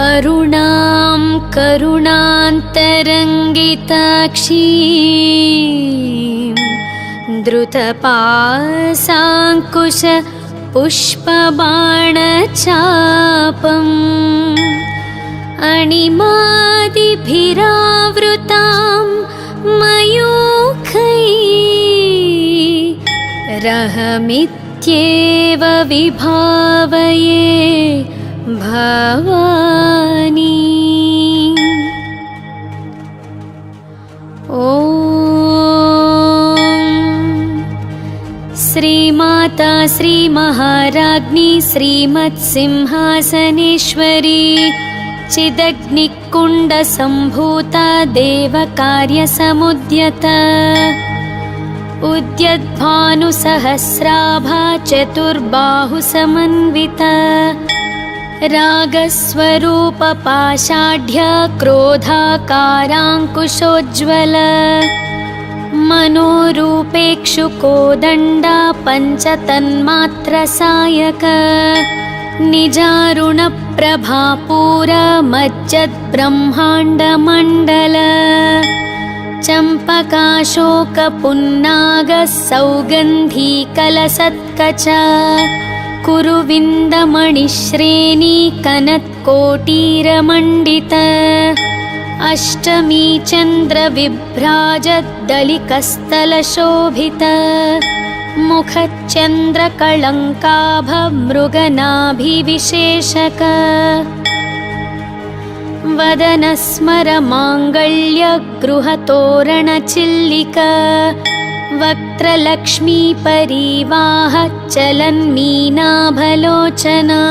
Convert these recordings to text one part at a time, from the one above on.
अरुणां करुणान्तरङ्गिताक्षीं द्रुतपाशाङ्कुश पुष्पबाणचापम् अणिमादिभिरावृतां मयूखैरहमित्येव विभावये भवानी। ॐ श्रीमाता श्रीमहाराज्ञी श्रीमत्सिंहासनेश्वरी चिदग्निकुण्डसम्भूता देवकार्यसमुद्यता उद्यद्भानुसहस्राभा चतुर्बाहुसमन्विता रागस्वरूपपाषाढ्य क्रोधाकाराङ्कुशोज्ज्वल मनोरूपेक्षुकोदण्डा पञ्चतन्मात्रसायक निजारुणप्रभापूरमज्जद्ब्रह्माण्डमण्डल चम्पकाशोकपुन्नागः सौगन्धीकलसत्कच कुरुविन्दमणिश्रेणी कनत्कोटीरमण्डित अष्टमी चन्द्रविभ्राजद्दलिकस्थलशोभित मुखच्चन्द्रकळङ्काभमृगनाभिविशेषक वदनस्मरमाङ्गल्यगृहतोरणचिल्लिका वक्त्रलक्ष्मीपरीवाह चलन्मीनाभलोचना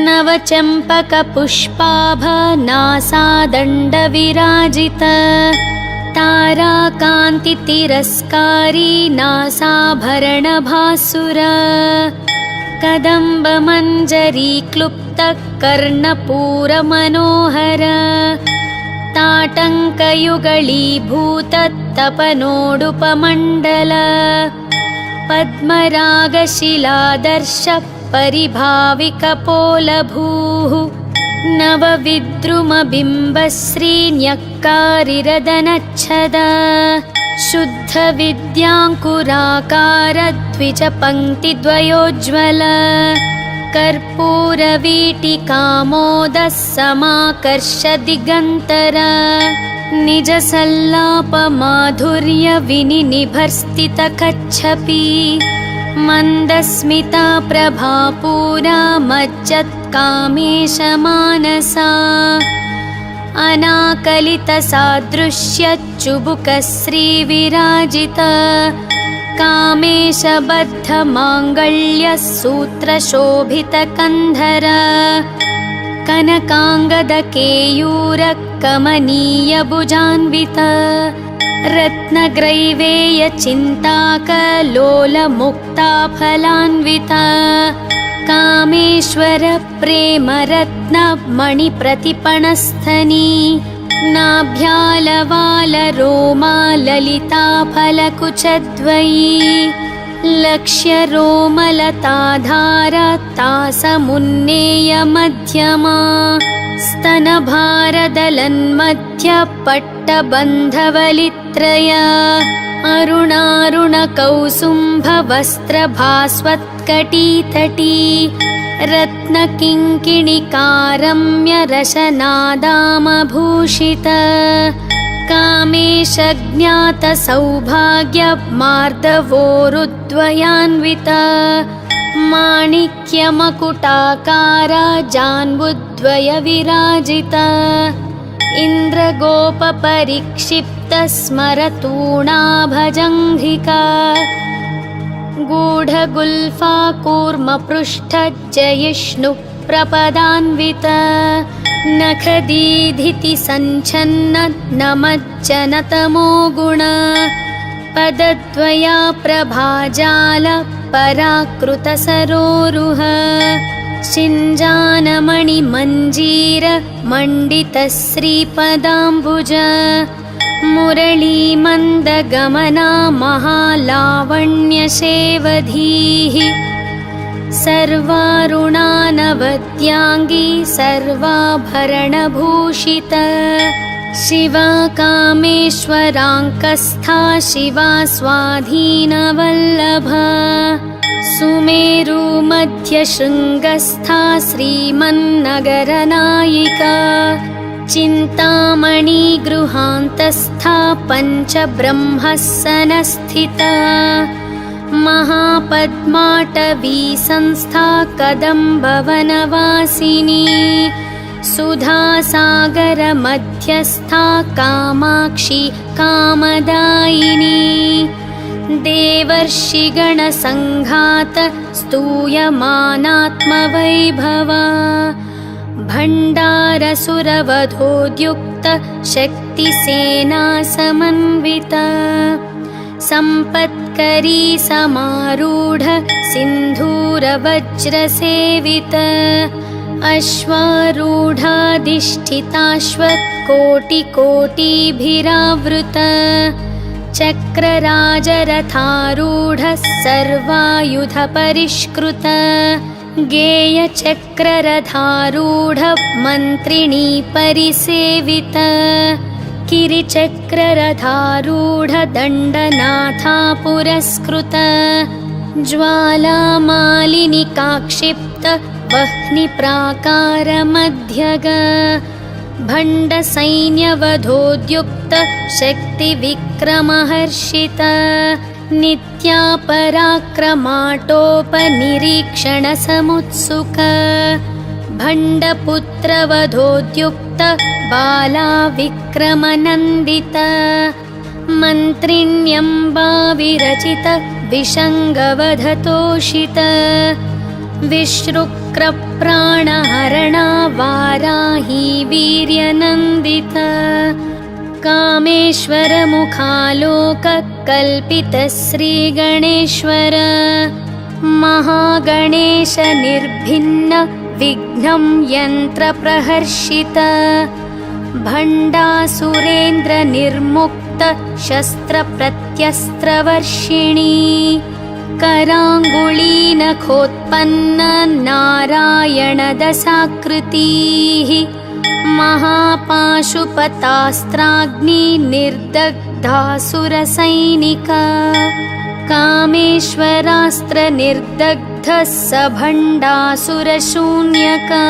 नवचम्पकपुष्पाभनासादण्डविराजित ताराकान्तितिरस्कारी नासाभरणभासुरा कदम्बमञ्जरीक्लुप्तः कर्णपूरमनोहर ताटङ्कयुगलीभूततपनोडुपमण्डल पद्मरागशिलादर्श परिभाविकपोलभूः नवविद्रुमबिम्बश्रीन्यक्कारिरदनच्छदा शुद्धविद्याङ्कुराकारद्विजपङ्क्तिद्वयोज्ज्वल कर्पूरवीटिकामोदः समाकर्षदिगन्तर निजसल्लापमाधुर्यविनिनिभर्स्थितकच्छपी मन्दस्मिता प्रभापूरा मज्जत्कामेशमानसा अनाकलितसादृश्यच्चुबुकश्रीविराजिता कामेशबद्धमाङ्गल्यः सूत्रशोभितकन्धर कनकाङ्गदकेयूरकमनीयभुजान्विता रत्नग्रैवेयचिन्ताकलोलमुक्ताफलान्विता कामेश्वरप्रेमरत्नमणिप्रतिपणस्थनी नाभ्यालवालरोमा ललिताफलकुचद्वयी लक्ष्यरोमलताधारतासमुन्नेयमध्यमा स्तनभारदलन्मध्यपट्टबन्धवलित्रया अरुणारुणकौसुम्भवस्त्रभास्वत्कटीतटी रत्नकिङ्किणिकारम्यरशनादामभूषिता कामेशज्ञातसौभाग्यमार्दवोरुद्वयान्विता माणिक्यमकुटाकारा जान्बुद्वयविराजिता इन्द्रगोपपरिक्षिप्तस्मरतूणाभजङ्घिका गूढगुल्फा कूर्मपृष्ठजयिष्णुप्रपदान्विता नखदीधितिसञ्छन्नमज्जनतमो गुण पदद्वया प्रभाजाल पराकृतसरोरुह शिञ्जानमणिमञ्जीरमण्डितश्रीपदाम्बुज मुरलीमन्दगमना महालावण्यशेवधीः सर्वारुणानवद्याङ्गी सर्वाभरणभूषिता शिवा कामेश्वराङ्कस्था शिवा स्वाधीनवल्लभा सुमेरुमध्यशृङ्गस्था श्रीमन्नगरनायिका चिन्तामणिगृहान्तस्था पञ्चब्रह्मस्सनस्थिता महापद्माटवी संस्था कदम्बवनवासिनी सुधासागरमध्यस्था कामाक्षी कामदायिनी देवर्षिगणसङ्घात स्तूयमानात्मवैभवा भण्डारसुरवधोद्युक्त शक्तिसेना समन्विता सम्पत्करी समारूढ सिन्धूरवज्रसेवित अश्वारूढाधिष्ठिताश्वकोटिकोटिभिरावृत चक्रराजरथारूढ सर्वायुधपरिष्कृत गेयचक्ररथारूढ मन्त्रिणी परिसेवित किरिचक्ररथारूढ दण्डनाथा पुरस्कृत ज्वालामालिनिकाक्षिप्त वह्निप्राकारमध्यग भण्डसैन्यवधोद्युक्त शक्तिविक्रमहर्षित नित्यापराक्रमाटोपनिरीक्षणसमुत्सुक भण्डपुत्रवधोद्युक्त बालाविक्रमनन्दित मन्त्रिण्यम्बाविरचित विषङ्गवधतोषित विश्रुक्रप्राणहरणा वाराही वीर्यनन्दित कामेश्वरमुखालोककल्पित श्रीगणेश्वर महागणेश निर्भिन्न विघ्नं यन्त्रप्रहर्षित भण्डासुरेन्द्र निर्मुक्त शस्त्रप्रत्यस्त्रवर्षिणी कराङ्गुलीनखोत्पन्न नारायणदशाकृतिः महापाशुपतास्त्राग्नि निर्दग्धासुरसैनिका कामेश्वरास्त्र निर्दग्धः स भण्डासुरशून्यका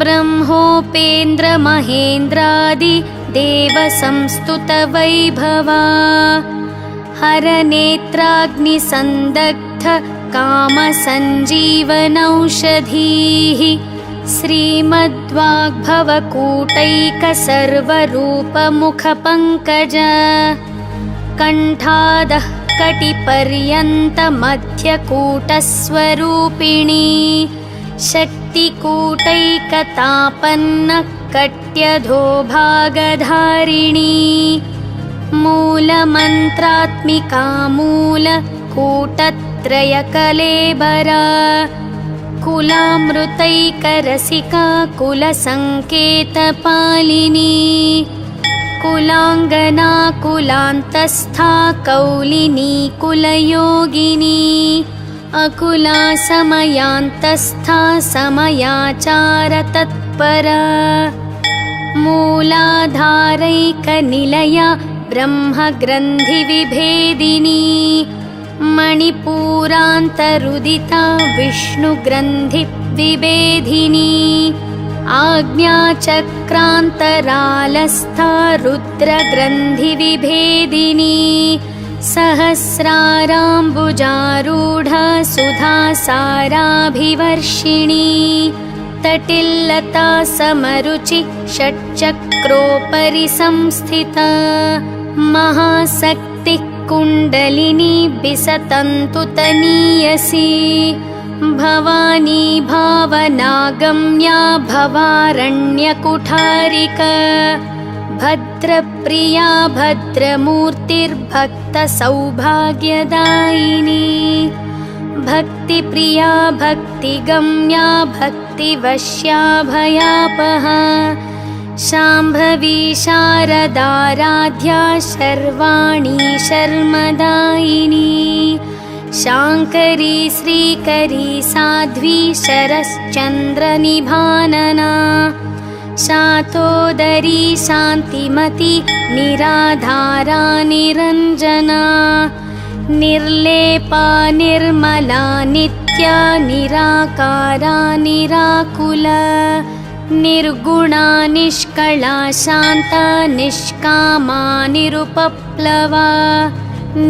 ब्रह्मोपेन्द्र महेन्द्रादि देवसंस्तुतवैभवा हरनेत्राग्निसन्दग्ध कामसञ्जीवनौषधीः श्रीमद्वाग्भवकूटैकसर्वरूपमुखपङ्कज कण्ठादः कटिपर्यन्तमध्यकूटस्वरूपिणी शक्तिकूटैकतापन्न कट्यधोभागधारिणी मूलमन्त्रात्मिका मूलकूटत्रयकलेबरा कुलामृतैकरसिका कुलसङ्केतपालिनी कुलाङ्गना कुलान्तस्था कौलिनी कुलयोगिनी अकुला समयान्तस्था समयाचारतत्परा मूलाधारैकनिलया ब्रह्मग्रन्थिविभेदिनी मणिपूरान्तरुदिता विष्णुग्रन्थिविभेदिनी आज्ञाचक्रान्तरालस्था रुद्रग्रन्थिविभेदिनी सहस्राराम्बुजारूढा सुधासाराभिवर्षिणी तटिल्लता समरुचि षट्चक्रोपरि संस्थिता महाशक्तिः कुण्डलिनी बिसतन्तुतनीयसी भवानी भावनागम्या भवारण्यकुठारिका भद्रप्रिया भद्रमूर्तिर्भक्तसौभाग्यदायिनी भक्तिप्रिया भक्तिगम्या भक्तिवश्या भयापहा शाम्भवी शारदाराध्या शर्वाणी शर्मदायिनी शाङ्करी श्रीकरी साध्वी शरश्चन्द्रनिभानना शातोदरी शान्तिमती निराधारा निरञ्जना निर्लेपा निर्मला नित्या निराकारा निराकुला निर्गुणा निष्कला शान्ता निष्कामा निरुपप्लवा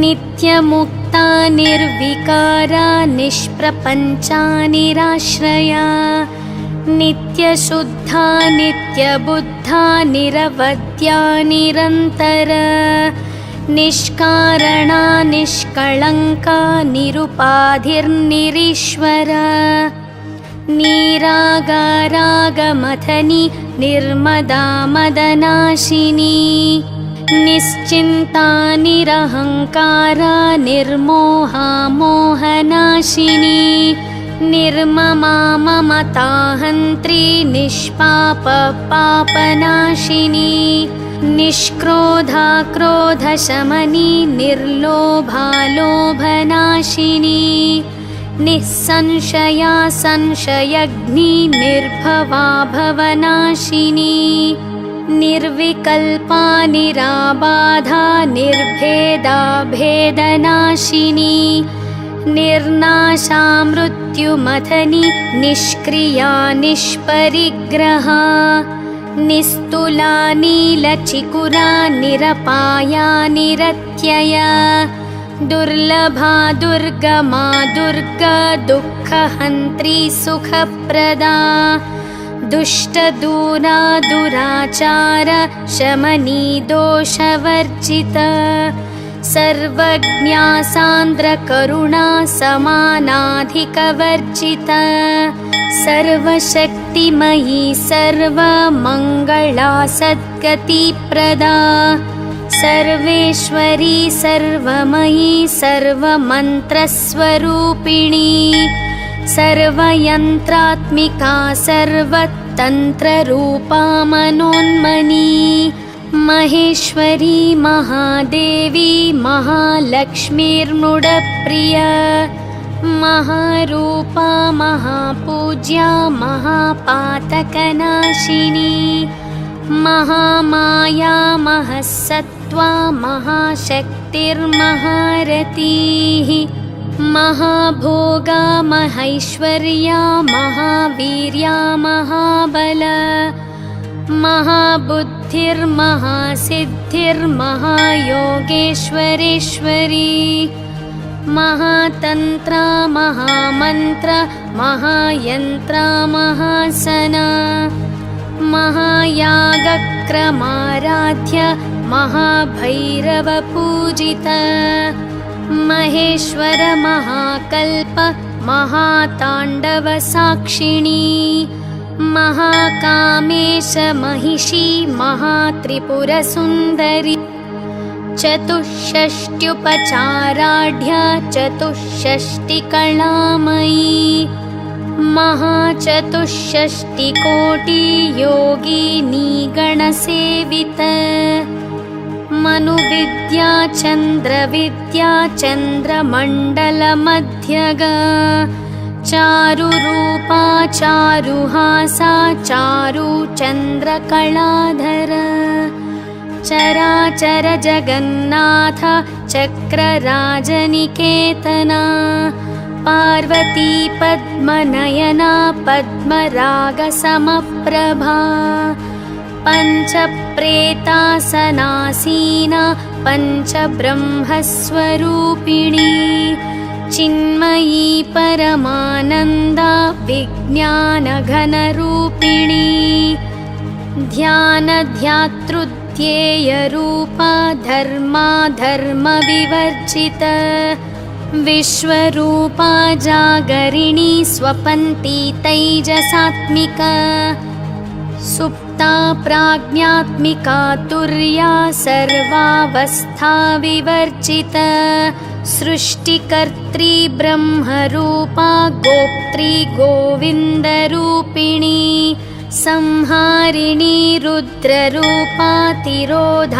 नित्यमुक्ता निर्विकारा निष्प्रपञ्चा निराश्रया नित्यशुद्धा नित्यबुद्धा निरवद्या निरन्तरा निष्कारणा निष्कळङ्का निरुपाधिर्निरीश्वरा निरागारागमथनी निर्मदा मदनाशिनी निश्चिन्ता निरहङ्कारा निर्मोहा मोहनाशिनी निर्ममा ममताहन्त्री निष्पाप पापनाशिनी निष्क्रोधा क्रोधशमनी निर्लोभा लोभनाशिनी निःसंशया संशयग्नि निर्भवा भवनाशिनी निर्विकल्पा निराबाधा निर्भेदा भेदनाशिनी निर्नाशा मृत्युमथनी निष्क्रिया निष्परिग्रहा निस्तुला नीलचिकुरा निरपाया निरत्यया दुर्लभा दुर्गमा दुर्गा दुःखहन्त्री सुखप्रदा दुष्टदूरा दुराचार शमनी दोषवर्जिता सर्वज्ञा सान्द्रकरुणा समानाधिकवर्जिता सर्वशक्तिमयी सर्वमङ्गला सद्गतिप्रदा सर्वेश्वरी सर्वमयी सर्वमन्त्रस्वरूपिणी सर्वयन्त्रात्मिका सर्वतन्त्ररूपा मनोन्मनी महेश्वरी महादेवी महालक्ष्मीर्मुडप्रिया महारूपा महापूज्या महापातकनाशिनी महामाया महसत्त्वा महाशक्तिर्महारतीः महाभोगा महैश्वर्या महावीर्या महाबला महाबुद्धिर्महासिद्धिर्महायोगेश्वरेश्वरी महातन्त्रा महामन्त्र महायन्त्रा महासना महायागक्रमाराध्य महाभैरवपूजिता महेश्वर महाकल्प महाताण्डवसाक्षिणी महाकामेश महिषी महात्रिपुरसुन्दरी चतुष्षष्ट्युपचाराढ्या चतुष्षष्टिकलामयी महाचतुष्षष्टिकोटियोगिनी गणसेविता मनुविद्या चन्द्रविद्या चन्द्रमण्डलमध्यगा चारुरूपा चारुहासा चारुचन्द्रकलाधरा चराचर जगन्नाथ चक्रराजनिकेतना पार्वती पद्मनयना पद्मरागसमप्रभा पञ्चप्रेतासनासीना पञ्चब्रह्मस्वरूपिणी चिन्मयी परमानन्दा विज्ञानघनरूपिणी ध्यानध्यातृध्येयरूपा धर्माधर्मविवर्जिता विश्वरूपा जागरिणी स्वपन्ती तैजसात्मिका सुप्ता प्राज्ञात्मिका तुर्या सर्वावस्था विवर्जिता सृष्टिकर्त्री ब्रह्मरूपा गोप्त्री गोविन्दरूपिणी संहारिणी रुद्ररूपा तिरोधानकरीश्वरी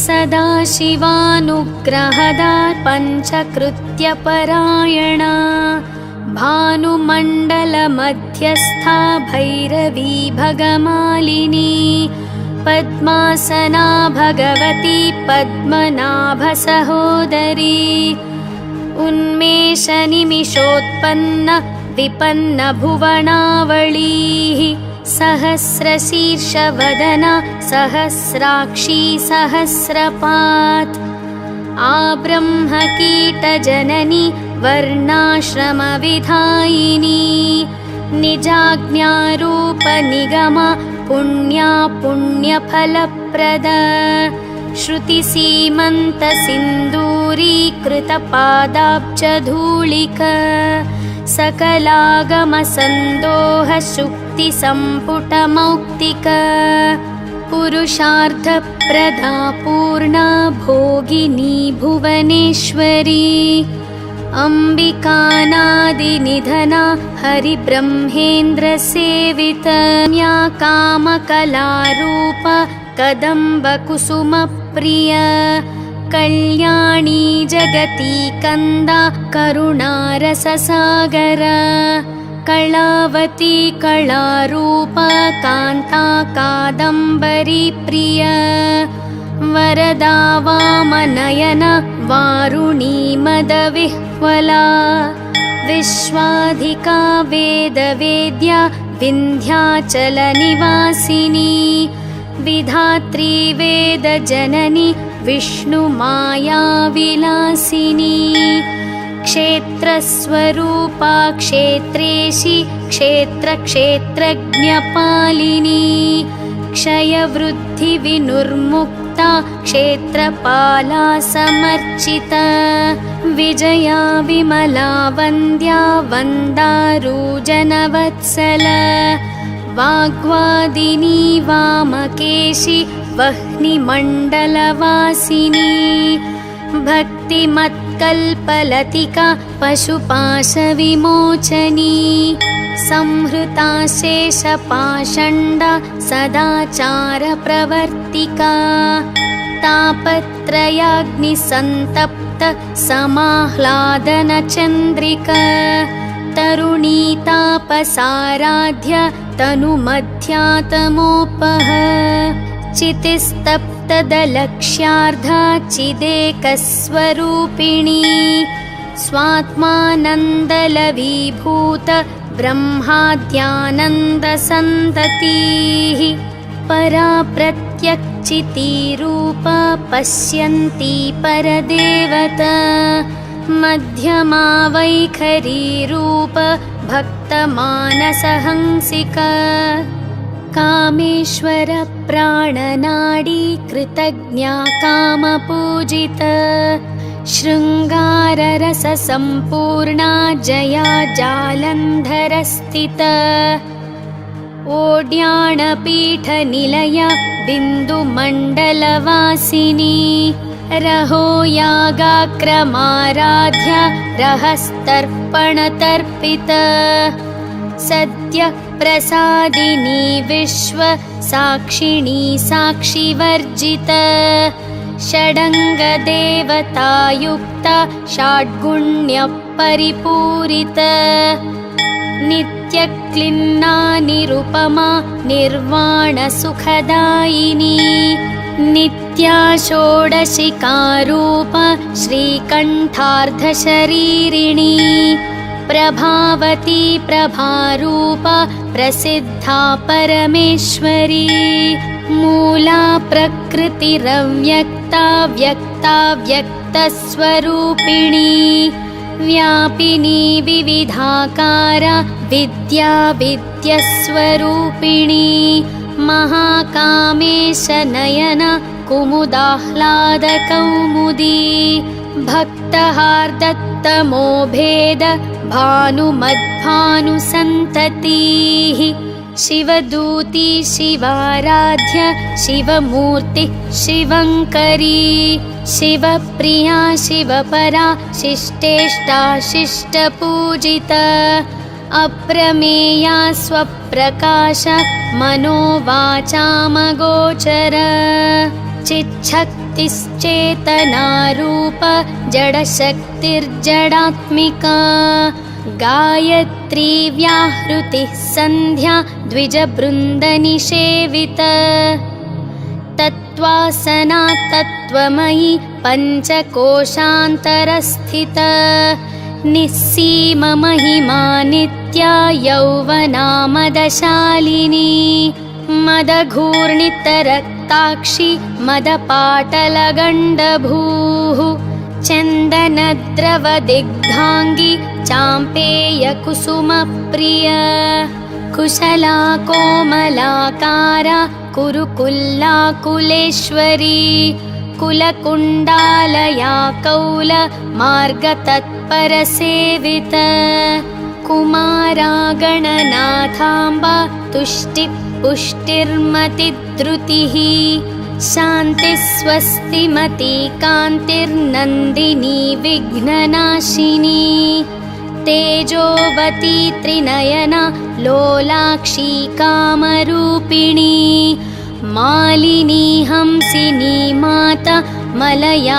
सदाशिवानुग्रहदा पञ्चकृत्यपरायणा भानुमण्डलमध्यस्था भैरवी भगमालिनी पद्मासना भगवती पद्मनाभसहोदरी उन्मेषनिमिषोत्पन्न विपन्न भुवनावळीः सहस्रशीर्षवदना सहस्राक्षी सहस्रपात् आब्रह्मकीटजननी वर्णाश्रमविधायिनी निजाज्ञारूपनिगमा पुण्या पुण्यफलप्रदा श्रुतिसीमन्तसिन्दूरीकृतपादाब्जधूलिका सकलागमसन्दोहशुक्तिसम्पुटमौक्तिका पुरुषार्थप्रदा पूर्णा भोगिनी भुवनेश्वरी अम्बिकानादिनिधना हरिब्रह्मेन्द्रसेविता कामकलारूपा कदम्बकुसुमप्रिया कल्याणी जगती कन्दा करुणारससागरा कलावती कलारूपा कान्ता कादम्बरी प्रिया वरदा वामनयना वारुणी मदविह्वला विश्वाधिका वेदवेद्या विन्ध्याचलनिवासिनी विधात्री वेदजननी विष्णुमायाविलासिनी क्षेत्रस्वरूपा क्षेत्रेशी क्षेत्रक्षेत्रज्ञपालिनी क्षयवृद्धिविनुर्मुक्ता क्षेत्रपाला समर्चिता विजया विमला वन्द्या वन्दारूजनवत्सला वाग्वादिनी वामकेशी वह्निमण्डलवासिनी भक्तिमत्कल्पलतिका पशुपाशविमोचनी संहृता शेषपाषण्डा सदाचारप्रवर्तिका तापत्रयाग्निसन्तप्त समाह्लादनचन्द्रिका तरुणी तापसाराध्य तनुमध्यातमोपः चितिस्तप्तदलक्ष्यार्धा चिदेकस्वरूपिणी स्वात्मानन्दलवीभूत ब्रह्माद्यानन्दसन्ततिः परा प्रत्यक्चितीरूपा पश्यन्ती परदेवता मध्यमा वैखरीरूप भक्तमानसहंसिका कामेश्वर प्राणनाडी कृतज्ञा कामपूजिता शृङ्गाररससम्पूर्णा जया जालन्धरस्थिता ओड्याणपीठनिलया बिन्दुमण्डलवासिनी रहो यागाक्रमाराध्या रहस्तर्पणतर्पिता सद्य प्रसादिनी विश्व साक्षिणी साक्षिवर्जिता षडङ्गदेवतायुक्ता षड्गुण्यपरिपूरिता नित्यक्लिन्ना निरुपमा निर्वाणसुखदायिनी नित्या षोडशिकारूपा श्रीकण्ठार्धशरीरिणी प्रभावती प्रभारूपा प्रसिद्धा परमेश्वरी मूला प्रकृतिरव्यक्ता व्यक्ता व्यक्तस्वरूपिणी व्यापिनी विविधाकारा विद्या विद्यस्वरूपिणी महाकामेशनयना कुमुदाह्लादकौमुदी भक्तहार्दत्तमोभेद भानुमद्भानुसन्ततिः शिवदूती शिवाराध्य शिवमूर्ति शिवङ्करी शिवप्रिया शिवपरा शिष्टेष्टा शिष्टपूजिता अप्रमेया स्वप्रकाश मनोवाचामगोचर चिच्छक् शक्तिश्चेतनारूप जडशक्तिर्जडात्मिका गायत्री व्याहृतिः सन्ध्या द्विजबृन्दनिषेवित तत्त्वासना तत्त्वमयी पञ्चकोशान्तरस्थित निस्सीममहिमा नित्या यौवना मदशालिनी मदघूर्णितरक्ताक्षी मदपाटलगण्डभूः चन्दनद्रवदिग्धाङ्गी चाम्पेयकुसुमप्रिया कुशला कोमलाकारा कुरुकुल्लाकुलेश्वरी कुलकुण्डालया कौल मार्गतत्परसेवित कुमारा गणनाथाम्बा तुष्टिपुष्टिर्मतिद्रुतिः शान्तिस्वस्तिमती कान्तिर्नन्दिनी विघ्ननाशिनी तेजोवती त्रिनयना लोलाक्षी कामरूपिणी मालिनी हंसिनी माता मलयाचलवासिनी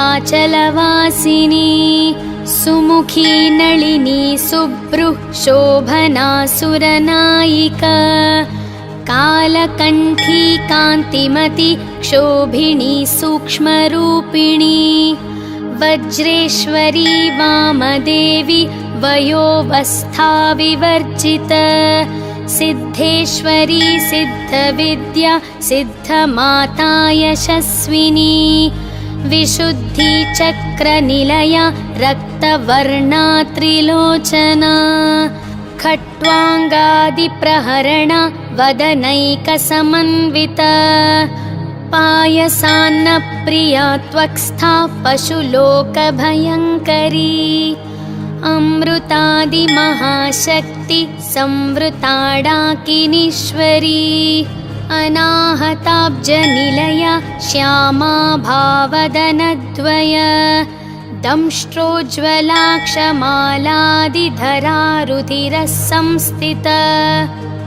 सुमुखी नलिनी सुभ्रुः शोभना सुरनायिका कालकण्ठी कान्तिमती क्षोभिणी सूक्ष्मरूपिणी वज्रेश्वरी वामदेवी वयोवस्था विवर्जिता सिद्धेश्वरी सिद्धविद्या सिद्धमाता यशस्विनी विशुद्धिचक्रनिलया रक्तवर्णा त्रिलोचना खट्वाङ्गादिप्रहरणा वदनैकसमन्विता पायसान्नप्रिया त्वक्स्था पशुलोकभयङ्करी अमृतादिमहाशक्ति संवृताडाकिनीश्वरी अनाहताब्जनिलया श्यामा भावदनद्वय दंष्ट्रोज्ज्वलाक्षमालादिधरा रुधिरः संस्थिता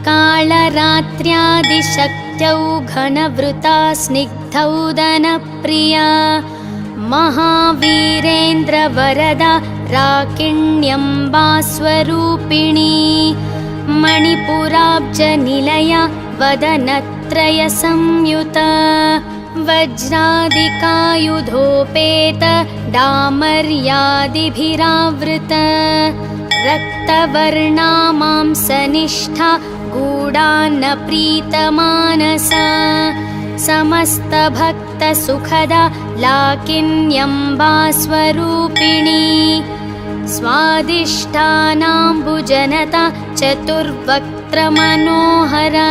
कालरात्र्यादिशक्त्यौ घनवृता स्निग्धौदनप्रिया महावीरेन्द्रवरदा राकिण्यम्बा स्वरूपिणी मणिपुराब्जनिलया वदनत्रयसंयुता वज्रादिकायुधोपेत डामर्यादिभिरावृता रक्तवर्णा मांसनिष्ठा गूढान्नप्रीतमानसा समस्तभक्तसुखदा लाकिन्यम्बा स्वरूपिणी स्वादिष्ठानाम्बुजनता चतुर्वक्त्रमनोहरा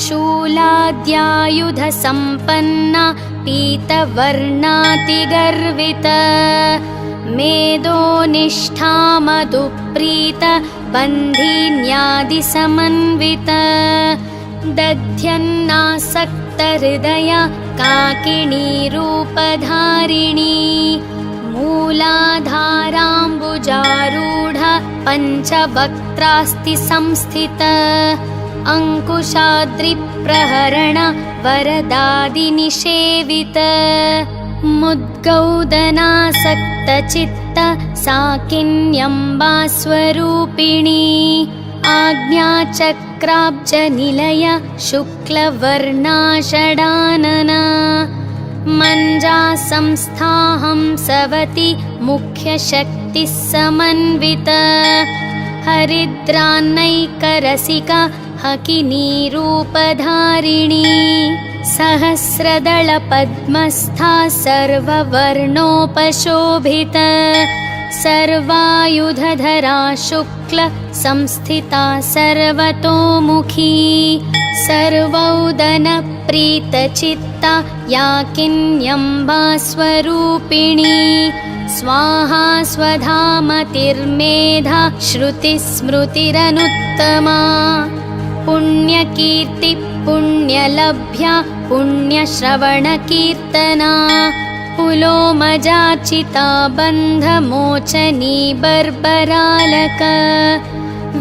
शूलाद्यायुधसम्पन्ना पीतवर्णातिगर्विता मेदोनिष्ठा मधुप्रीता बन्धिन्यादिसमन्विता दध्यन्नासक्तहृदया काकिनी रूपधारिणी मूलाधाराम्बुजारूढा पञ्चवक्त्रास्ति संस्थिता अङ्कुशाद्रिप्रहरण वरदादिनिषेविता मुद्गौदनासक्तचित्त साकिन्यम्बा स्वरूपिणी आज्ञाचक्राब्जनिलया शुक्लवर्णा षडानना मञ्जा संस्थाहंसवती मुख्यशक्तिः समन्विता हरिद्रान्नैकरसिका हकिनीरूपधारिणी सहस्रदलपद्मस्था सर्ववर्णोपशोभिता सर्वायुधधरा शुक्ल संस्थिता सर्वतोमुखी सर्वौदनप्रीतचित्ता याकिन्यम्बा स्वरूपिणी स्वाहा स्वधामतिर्मेधा श्रुतिस्मृतिरनुत्तमा पुण्यकीर्ति पुण्यलभ्या पुण्यश्रवणकीर्तना पुलोमजाचिता बन्धमोचनी बर्बरालका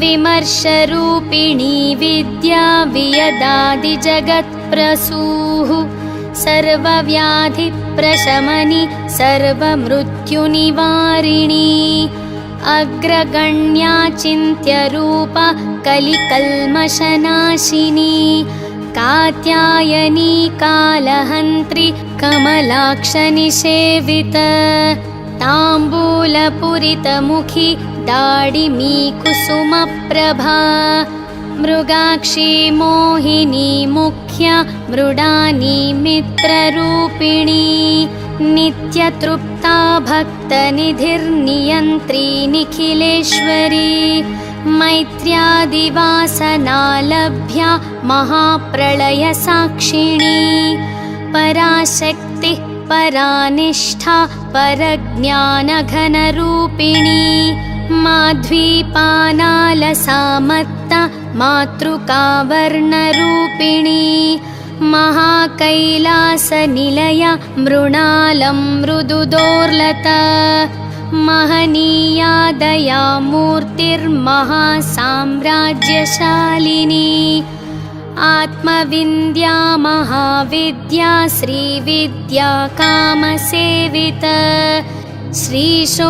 विमर्शरूपिणी विद्या वियदादिजगत्प्रसूः सर्वव्याधिप्रशमनि सर्वमृत्युनिवारिणी अग्रगण्या चिन्त्यरूपा कलिकल्मषनाशिनी कात्यायनी कालहन्त्री कमलाक्षनिषेवित ताम्बूलपुरितमुखी दाडिमी कुसुमप्रभा मृगाक्षी मोहिनी मुख्या मृडानी मित्ररूपिणी नित्यतृप्ता भक्तनिधिर्नियन्त्री निखिलेश्वरी मैत्र्यादिवासनालभ्या महाप्रलयसाक्षिणी पराशक्तिः परानिष्ठा परज्ञानघनरूपिणी माध्वीपानालसामत्ता मातृकावर्णरूपिणी महाकैलासनिलया मृणालं मृदुदोर्लता महनीया दयामूर्तिर्महासाम्राज्यशालिनी आत्मविन्द्या महाविद्या श्रीविद्या कामसेविता श्रीषोडशाक्षरी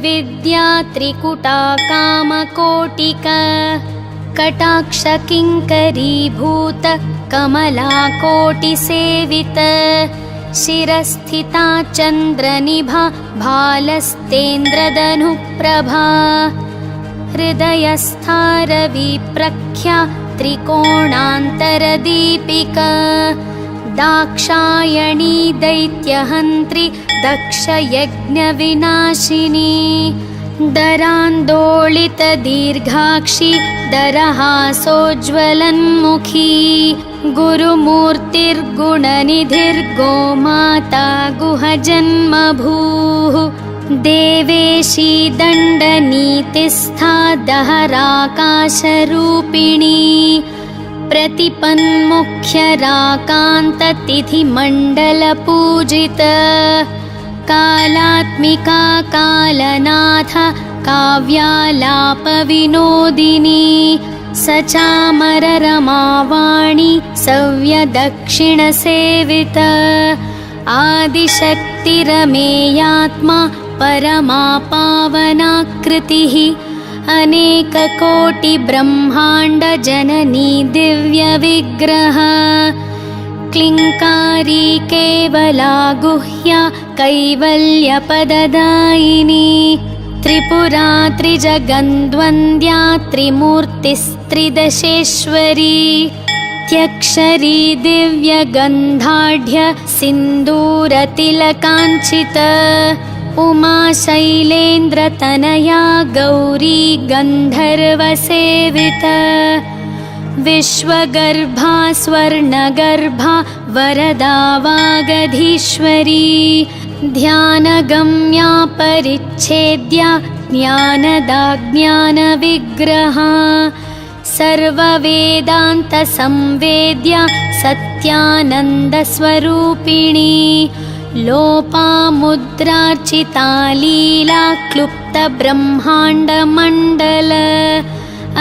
विद्या त्रिकुटा कामकोटिका कटाक्षकिङ्करीभूत कमलाकोटिसेविता शिरस्थिता चन्द्रनिभा भालस्तेन्द्रधनुप्रभा हृदयस्था रविप्रख्या त्रिकोणान्तरदीपिका दाक्षायणी दैत्यहन्त्री दक्षयज्ञविनाशिनी दरान्दोलितदीर्घाक्षी दरहासोज्ज्वलन्मुखी गुरुमूर्तिर्गुणनिधिर्गोमाता गुहजन्मभूः देवेशी दण्डनीतिस्था दहराकाशरूपिणी प्रतिपन्मुख्यराकान्ततिथिमण्डलपूजिता कालात्मिका कालनाथ काव्यालापविनोदिनी सचामररमावाणी सव्यदक्षिणसेविता आदिशक्तिरमेयात्मा परमा पावनाकृतिः अनेककोटिब्रह्माण्डजननी दिव्यविग्रह क्लिङ्कारी केवला गुह्या कैवल्यपददायिनी त्रिपुरा त्रिजगन्द्वन्द्या त्रिमूर्तिस्त्रिदशेश्वरी त्यक्षरी दिव्यगन्धाढ्य सिन्दूरतिलकाञ्चिता उमा शैलेन्द्रतनया गौरी गन्धर्वसेविता विश्वगर्भा स्वर्णगर्भा वरदा वागधीश्वरी ध्यानगम्या परिच्छेद्या ज्ञानदा ज्ञानविग्रहा सर्ववेदान्तसंवेद्या सत्यानन्दस्वरूपिणी लोपामुद्रार्चिता लीला क्लुप्तब्रह्माण्डमण्डल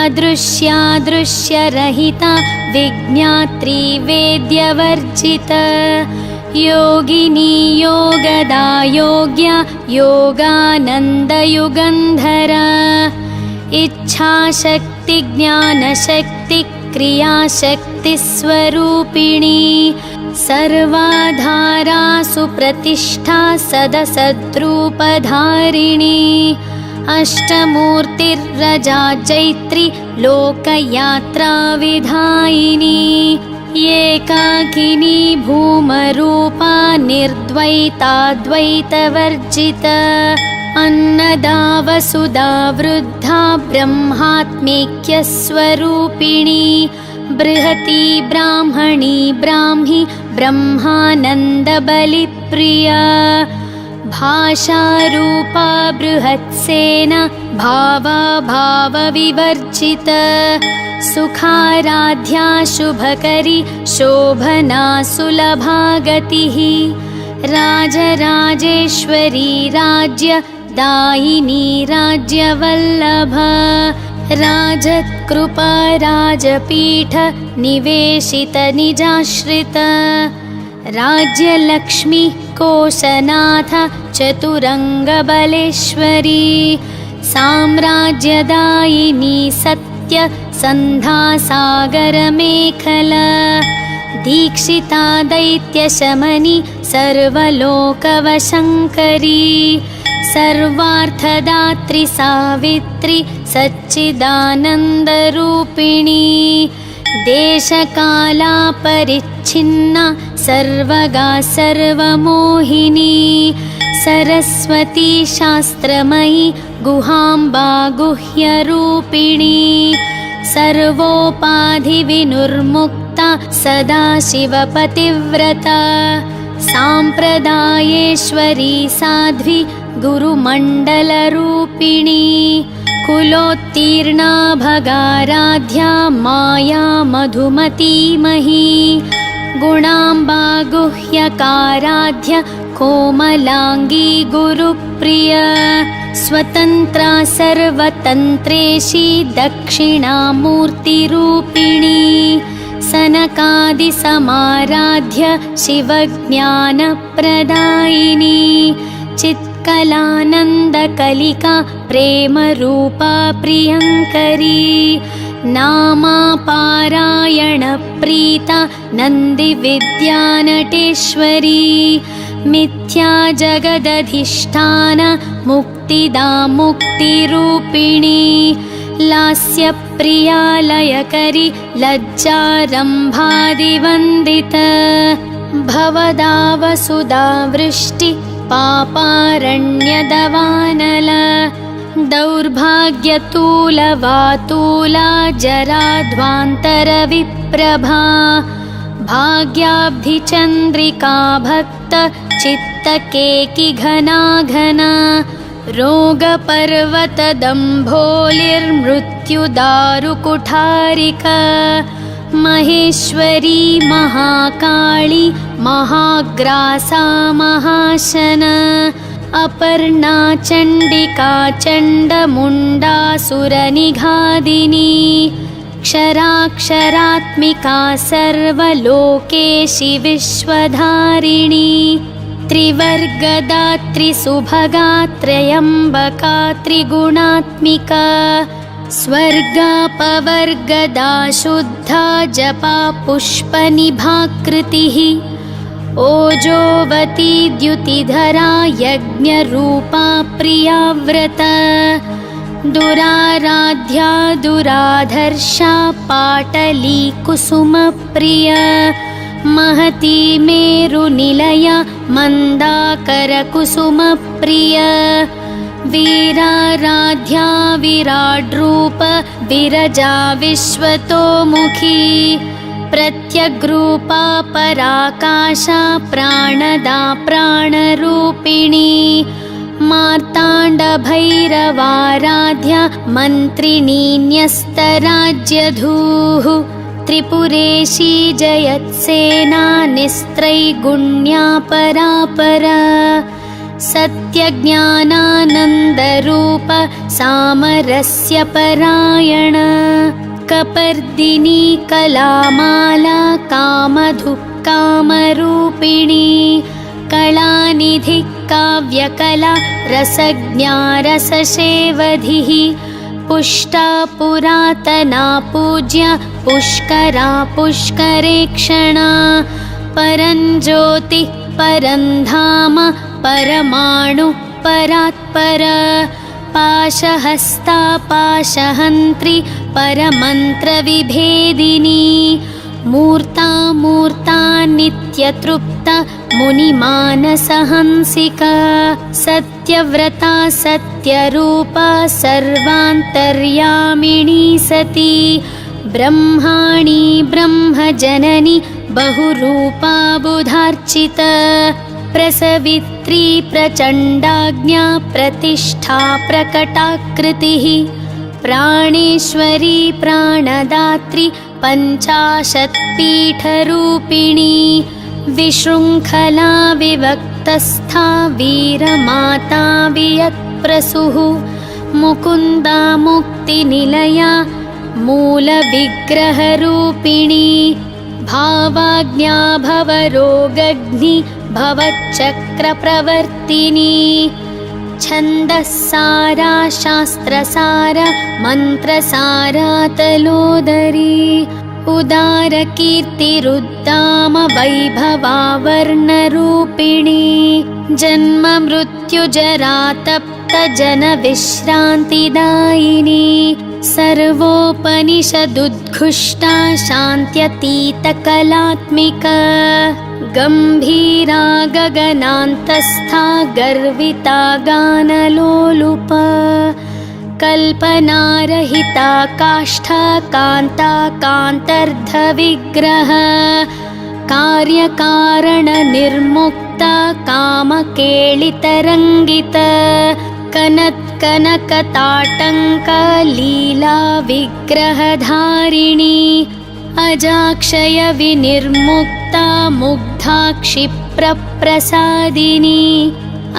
अदृश्यादृश्यरहिता विज्ञात्री वेद्यवर्जिता योगिनी योगदा योग्या योगानन्दयुगन्धरा इच्छाशक्ति ज्ञानशक्ति क्रियाशक्तिस्वरूपिणी सर्वाधारा सुप्रतिष्ठा सदसद्रूपधारिणी अष्टमूर्तिर्रजा जैत्री लोकयात्राविधायिनी एकाकिनी भूमरूपा निर्द्वैताद्वैतवर्जिता अन्नदा वसुधा वृद्धा ब्रह्मात्मैक्यस्वरूपिणी बृहती ब्राह्मणी ब्राह्मी ब्रह्मानन्दबलिप्रिया भाषारूपा बृहत्सेना भावा भावविवर्जिता सुखाराध्या शुभकरी शोभना सुलभा गतिः राजराजेश्वरी राज्य दायिनी राज्यवल्लभा राजत्कृपा राजपीठ निवेशित निजाश्रित राज्यलक्ष्मी कोशनाथ चतुरङ्गबलेश्वरी साम्राज्यदायिनी सत्य सन्धासागरमेखला दीक्षिता दैत्यशमनी सर्वलोकवशङ्करी सर्वार्थदात्री सावित्री सच्चिदानन्दरूपिणी देशकालापरिच्छिन्ना सर्वगा सर्वमोहिनी सरस्वती शास्त्रमयी गुहाम्बा गुह्यरूपिणी सर्वोपाधिविनुर्मुक्ता सदाशिवपतिव्रता साम्प्रदायेश्वरी साध्वी गुरुमण्डलरूपिणी कुलोत्तीर्णा भगाराध्या माया मधुमतीमही गुणाम्बा गुह्यकाराध्य कोमलाङ्गी गुरुप्रिया स्वतन्त्रा सर्वतन्त्रेशी दक्षिणामूर्तिरूपिणी सनकादिसमाराध्य शिवज्ञानप्रदायिनी चित्कलानन्दकलिका प्रेमरूपा प्रियङ्करी नामापारायणप्रीता नन्दिविद्यानटेश्वरी मिथ्या जगदधिष्ठान मुक्तिदा मुक्तिरूपिणी लास्यप्रियालयकरी लज्जारम्भादिवन्दित भवदावसुधा वृष्टि पापारण्यदवानल दौर्भाग्यतूलवातूला जराध्वान्तरविप्रभा भाग्याब्धिचन्द्रिका भक्त चित्तकेकि घना घना रोगपर्वतदम्भोलिर्मृत्युदारुकुठारिका महेश्वरी महाकाली महाग्रासा महाशन अपर्णा चण्डिका चण्डमुण्डासुरनिघादिनी क्षराक्षरात्मिका सर्वलोकेशि विश्वधारिणी त्रिवर्गदात्री सुभगा त्र्यम्बका त्रिगुणात्मिका स्वर्गापवर्गदा शुद्धा जपा पुष्पनिभाकृतिः ओजोवती द्युतिधरा यज्ञरूपा प्रियाव्रता दुराराध्या दुराधर्षा पाटली कुसुमप्रिया महती मेरुनिलया मन्दाकरकुसुमप्रिया वीराराध्या विराड्रूप विरजा विश्वतोमुखी प्रत्यग्रूपा पराकाशा प्राणदा प्राणरूपिणी मार्ताण्डभैरवाराध्या मन्त्रिणी न्यस्तराज्यधूः त्रिपुरेशी जयत्सेना निस्त्रैगुण्या परापरा सत्यज्ञानानन्दरूप सामरस्य परायण कपर्दिनी कलामाला कामधुः कामरूपिणी कलानिधि काव्यकला रसज्ञा रससेवधिः पुष्टा पुरातना पूज्या पुष्करा पुष्करेक्षणा परञ्ज्योतिः परन्धाम परमाणु परात्पर पाशहस्ता पाशहन्त्री परमन्त्रविभेदिनी मूर्ता मूर्ता नित्यतृप्ता मुनिमानसहंसिका सत्यव्रता सत्यरूपा सर्वान्तर्यामिणी सती ब्रह्माणी ब्रह्मजननी बहुरूपा बुधार्चिता प्रसवित्री प्रचण्डाज्ञा प्रतिष्ठा प्रकटाकृतिः प्राणेश्वरी प्राणदात्री पञ्चाशत्पीठरूपिणी विशृङ्खला विभक्तस्था वीरमाता वियत्प्रसूः मुकुन्दा मुक्तिनिलया मूलविग्रहरूपिणी भावाज्ञा भवरोगग्नि भवच्चक्रप्रवर्तिनी छन्दस्सारा शास्त्रसारा मन्त्रसारा तलोदरी उदारकीर्तिरुद्दाम वैभवा वर्णरूपिणी जन्म मृत्युजरा तप्त जनविश्रान्तिदायिनी सर्वोपनिषदुद्घुष्टा शान्त्यतीतकलात्मिका गम्भीरा गगनान्तस्था गर्विता गानलोलुपा कल्पनारहिता काष्ठा कान्ता कान्तर्धविग्रह कार्यकारणनिर्मुक्ता कामकेलितरङ्गिता कनत्कनकताटङ्कलीला विग्रहधारिणी अजाक्षयविनिर्मुक्ता मुग्धा क्षिप्रप्रसादिनी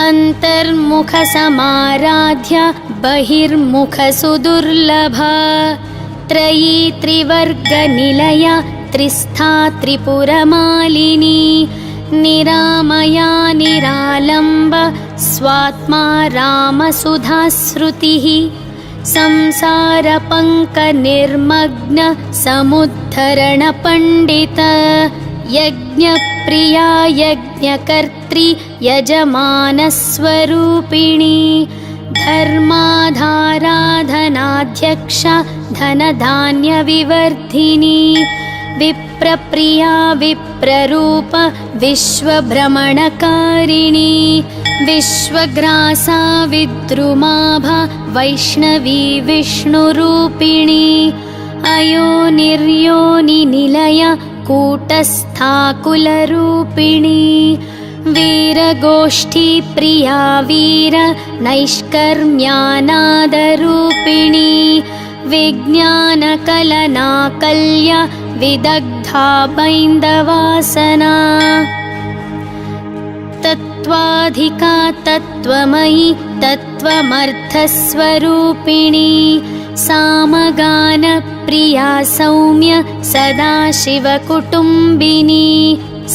अन्तर्मुखसमाराध्य बहिर्मुखसुदुर्लभा त्रयी त्रिवर्गनिलया त्रिस्था त्रिपुरमालिनी निरामया निरालम्ब स्वात्मा रामसुधाश्रुतिः संसारपङ्कनिर्मग्न समुद्धरणपण्डित यज्ञप्रिया यज्ञकर्त्री यजमानस्वरूपिणी धर्माधाराधनाध्यक्षा धनधान्यविवर्धिनी विप्रप्रिया विप्ररूप विश्वभ्रमणकारिणी विश्वग्रासा विद्रुमाभा वैष्णवी विष्णुरूपिणी अयोनिर्योनिनिलया कूटस्था कुलरूपिणी वीरगोष्ठी प्रिया वीर नैष्कर्म्यानादरूपिणी विज्ञानकलनाकल्या विदग्धा बैन्दवासना तत्त्वाधिका तत्त्वमयी तत्त्वमर्थस्वरूपिणी सामगानप्रिया सौम्य सदाशिवकुटुम्बिनी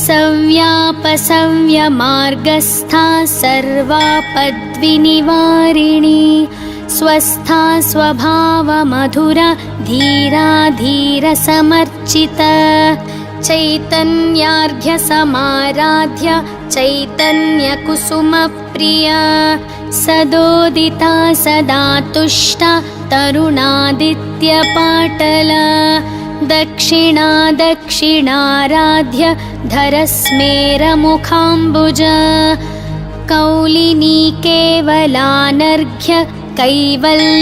सव्यापसव्यमार्गस्था सर्वापद्विनिवारिणी स्वस्था स्वभावमधुरा धीरा धीरसमर्चिता चैतन्यार्घ्यसमाराध्य चैतन्यकुसुमप्रिया सदोदिता सदा तुष्टा तरुणादित्यपाटला दक्षिणा दक्षिणाराध्य धरस्मेरमुखाम्बुजा कौलिनी केवलानर्घ्य कैवल्यपददायिनी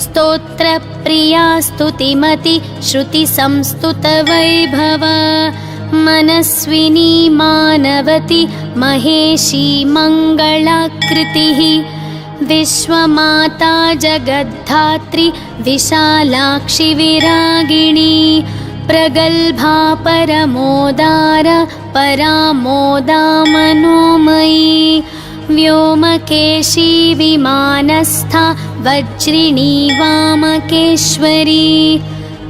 स्तोत्रप्रिया स्तुतिमति श्रुतिसंस्तुतवैभवा मनस्विनी मानवती महेशी मङ्गलाकृतिः विश्वमाता जगद्धात्री विशालाक्षि विरागिणी प्रगल्भा परमोदार परामोदा मनोमयी व्योमकेशी विमानस्था वज्रिणी वामकेश्वरी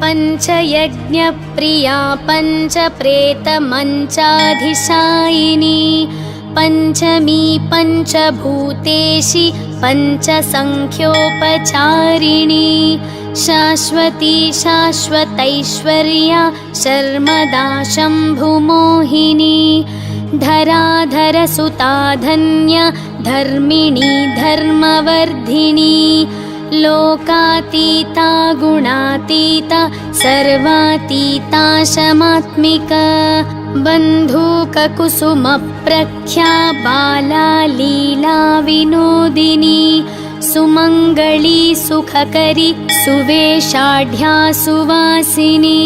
पञ्चयज्ञप्रिया पञ्चप्रेतमञ्चाधिशायिनी पञ्चमी पञ्चभूतेशी पञ्चसङ्ख्योपचारिणी शाश्वती शाश्वतैश्वर्या शर्मदा शम्भुमोहिनी धराधरसुता धन्या धर्मिणी धर्मवर्धिनी लोकातीता गुणातीता सर्वातीता शमात्मिका बन्धूककुसुमप्रख्या बाला लीला विनोदिनी सुमङ्गली सुखकरी सुवेशाढ्या सुवासिनी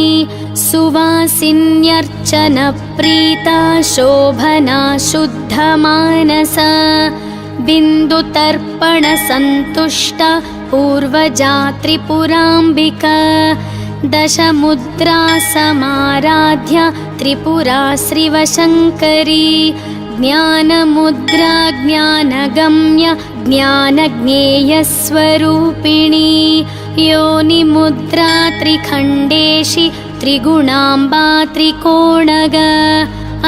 सुवासिन्यर्चनप्रीता शोभना शुद्धमानसा बिन्दुतर्पणसन्तुष्टा पूर्वजा त्रिपुराम्बिका दशमुद्रा समाराध्य त्रिपुरा श्रीवशङ्करी ज्ञानमुद्रा ज्ञानगम्य ज्ञानज्ञेयस्वरूपिणी योनिमुद्रा त्रिखण्डेशि त्रिगुणाम्बा त्रिकोणग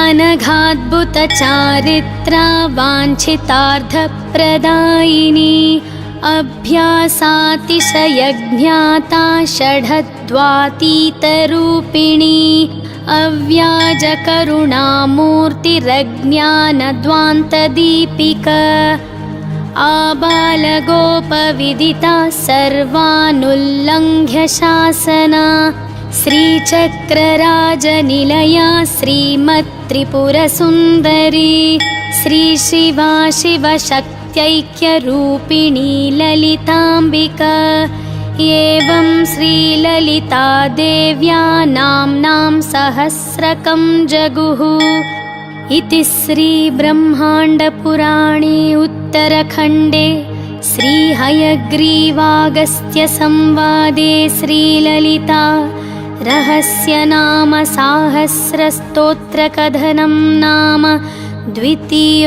अनघाद्भुतचारित्रा वाञ्छितार्थप्रदायिनी अभ्यासातिशयज्ञाता षडद्वातीतरूपिणी अव्याजकरुणामूर्तिरज्ञानध्वान्तदीपिका आबालगोपविदिता सर्वानुल्लङ्घ्य शासना श्रीचक्रराजनिलया श्रीमत्त्रिपुरसुन्दरी श्रीशिवा शिवशक्त्यैक्यरूपिणी ललिताम्बिका एवं श्रीललितादेव्या नाम्नां सहस्रकं जगुः इति श्रीब्रह्माण्डपुराणे उत्तरखण्डे श्रीहयग्रीवागस्त्यसंवादे श्रीललिता रहस्यनाम साहस्रस्तोत्रकथनं नाम द्वितीयोऽध्यायः।